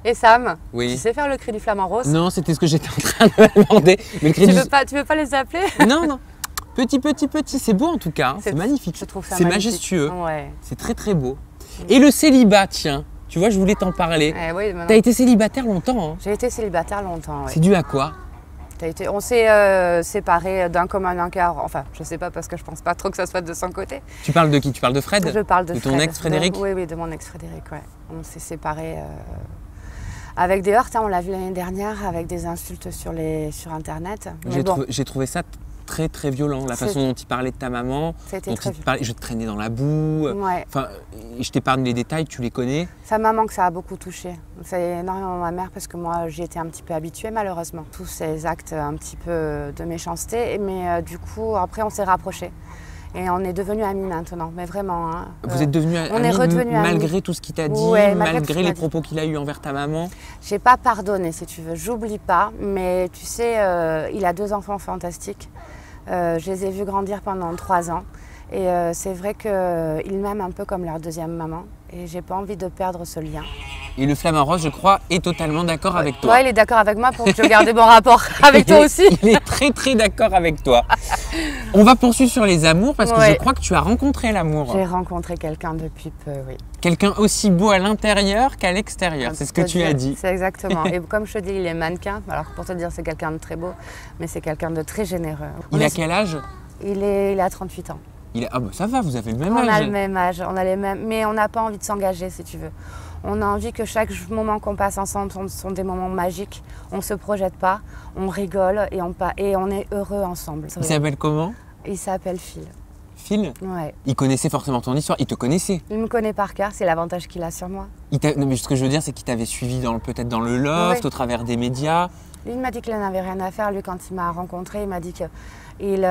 Et Sam, Oui. tu sais faire le cri du flamant rose? Non, c'était ce que j'étais en train de demander. Mais le cri Tu du... veux pas les appeler? Non, non. Petit, c'est beau en tout cas. Hein. C'est magnifique. Je trouve ça c'est magnifique. majestueux. Ouais. C'est très très beau. Et le célibat, tiens. Tu vois, je voulais t'en parler. Oui, T'as été célibataire longtemps. Hein. J'ai été célibataire longtemps. C'est dû à quoi? On s'est séparés d'un commun accord. Enfin, je sais pas parce que je pense pas trop que ça soit de son côté. Tu parles de qui? Tu parles de Fred? Je parle de ton Fred. ex Frédéric? Oui, de mon ex Frédéric. Ouais. On s'est séparés avec des heurts. Hein, on l'a vu l'année dernière avec des insultes sur Internet. J'ai trouvé ça très très violent, la façon dont il parlait de ta maman, dont il parlait, je te traînais dans la boue, enfin, je t'épargne les détails, tu les connais. Sa maman que ça a beaucoup touché, c'est énormément ma mère parce que moi j'y étais un petit peu habituée malheureusement. Tous ces actes un petit peu de méchanceté, mais du coup après on s'est rapprochés. Et on est devenus amis maintenant, mais vraiment. Hein, vous êtes devenus amis malgré tout ce qu'il t'a dit, malgré les propos qu'il a eu envers ta maman? J'ai pas pardonné si tu veux, j'oublie pas, mais tu sais, il a 2 enfants fantastiques. Je les ai vus grandir pendant 3 ans et c'est vrai qu'ils m'aiment un peu comme leur deuxième maman et j'ai pas envie de perdre ce lien. Et le flamant rose, je crois, est totalement d'accord avec toi. Ouais, il est d'accord avec moi pour que je garde bon rapport avec toi aussi. Il est très très d'accord avec toi. On va poursuivre sur les amours parce que je crois que tu as rencontré l'amour. J'ai rencontré quelqu'un depuis peu, oui. Quelqu'un aussi beau à l'intérieur qu'à l'extérieur, c'est ce que tu as dit. C'est exactement. Et comme je te dis, il est mannequin. Alors pour te dire, c'est quelqu'un de très beau, mais c'est quelqu'un de très généreux. Il a quel âge? Il a 38 ans. Ah bah ça va, vous avez le même âge. On a le même âge, on a les mêmes, mais on n'a pas envie de s'engager si tu veux. On a envie que chaque moment qu'on passe ensemble sont des moments magiques. On ne se projette pas, on rigole et on est heureux ensemble. Il s'appelle comment? Il s'appelle Phil. Phil? Ouais. Il connaissait forcément ton histoire, il te connaissait? Il me connaît par cœur, c'est l'avantage qu'il a sur moi. Non mais ce que je veux dire, c'est qu'il t'avait suivi peut-être dans le loft, au travers des médias. Lui, il m'a dit qu'il n'avait rien à faire. Lui, quand il m'a rencontré, il m'a dit qu'il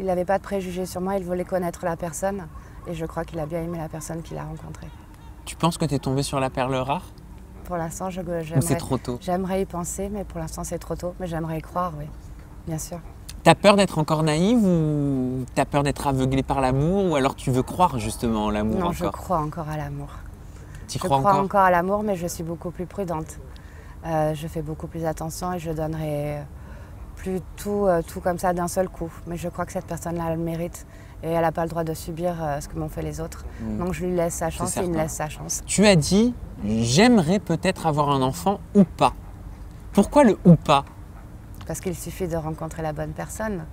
n'avait pas de préjugés sur moi, il voulait connaître la personne. Et je crois qu'il a bien aimé la personne qu'il a rencontrée. Tu penses que tu es tombée sur la perle rare? Pour l'instant, c'est trop tôt? J'aimerais y penser, mais pour l'instant, c'est trop tôt. Mais j'aimerais y croire, oui, bien sûr. T'as peur d'être encore naïve ou t'as peur d'être aveuglée par l'amour ou alors tu veux croire justement en l'amour? Non, je crois encore à l'amour. Tu crois encore? Je crois encore à l'amour, mais je suis beaucoup plus prudente. Je fais beaucoup plus attention et je donnerai plus tout comme ça d'un seul coup. Mais je crois que cette personne-là a le mérite et elle n'a pas le droit de subir ce que m'ont fait les autres. Donc je lui laisse sa chance et il me laisse sa chance. Tu as dit « j'aimerais peut-être avoir un enfant ou pas ». Pourquoi le « ou pas » ? Parce qu'il suffit de rencontrer la bonne personne.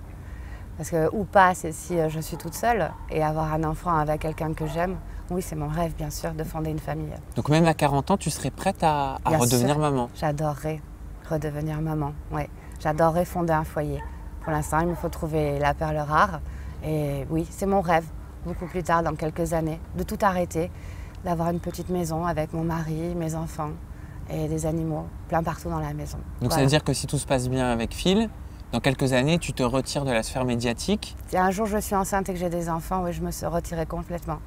Parce que ou pas, c'est si je suis toute seule et avoir un enfant avec quelqu'un que j'aime. Oui, c'est mon rêve, bien sûr, de fonder une famille. Donc même à 40 ans, tu serais prête à redevenir maman? J'adorerais redevenir maman, oui. J'adorerais fonder un foyer. Pour l'instant, il me faut trouver la perle rare. Et oui, c'est mon rêve, beaucoup plus tard, dans quelques années, de tout arrêter, d'avoir une petite maison avec mon mari, mes enfants et des animaux, plein partout dans la maison. Donc ça veut dire que si tout se passe bien avec Phil, dans quelques années, tu te retires de la sphère médiatique? Si un jour je suis enceinte et que j'ai des enfants, oui, je me retirerai complètement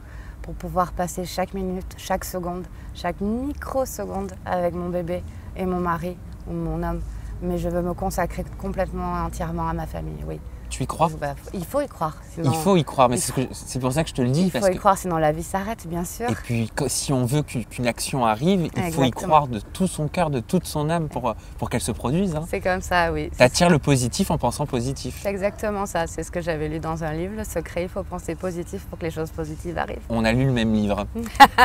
pour pouvoir passer chaque minute, chaque seconde, chaque microseconde avec mon bébé et mon mari ou mon homme. Mais je veux me consacrer complètement et entièrement à ma famille, oui. Tu y crois? Il faut y croire. Sinon... Il faut y croire, mais c'est pour ça que je te le dis. Il faut y croire, sinon la vie s'arrête, bien sûr. Et puis, si on veut qu'une action arrive, il faut y croire de tout son cœur, de toute son âme pour qu'elle se produise. Hein. C'est comme ça, oui. Tu attires le positif en pensant positif. C'est exactement ça. C'est ce que j'avais lu dans un livre, Le secret. Il faut penser positif pour que les choses positives arrivent. On a lu le même livre.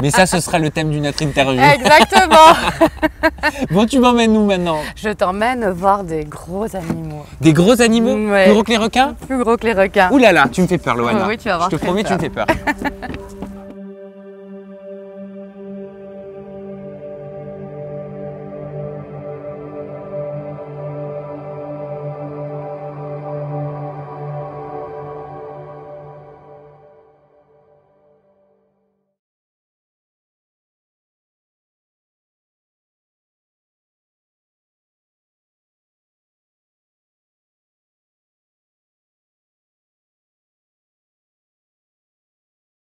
Mais ça, ce sera le thème d'une autre interview. Exactement. Bon, tu m'emmènes où maintenant? Je t'emmène voir des gros animaux. Des gros animaux? Ouais. Plus gros que les requins? Plus gros que les requins. Ouh là là, tu me fais peur, Loana. Oui, tu vas voir. Je te promets, tu me fais peur.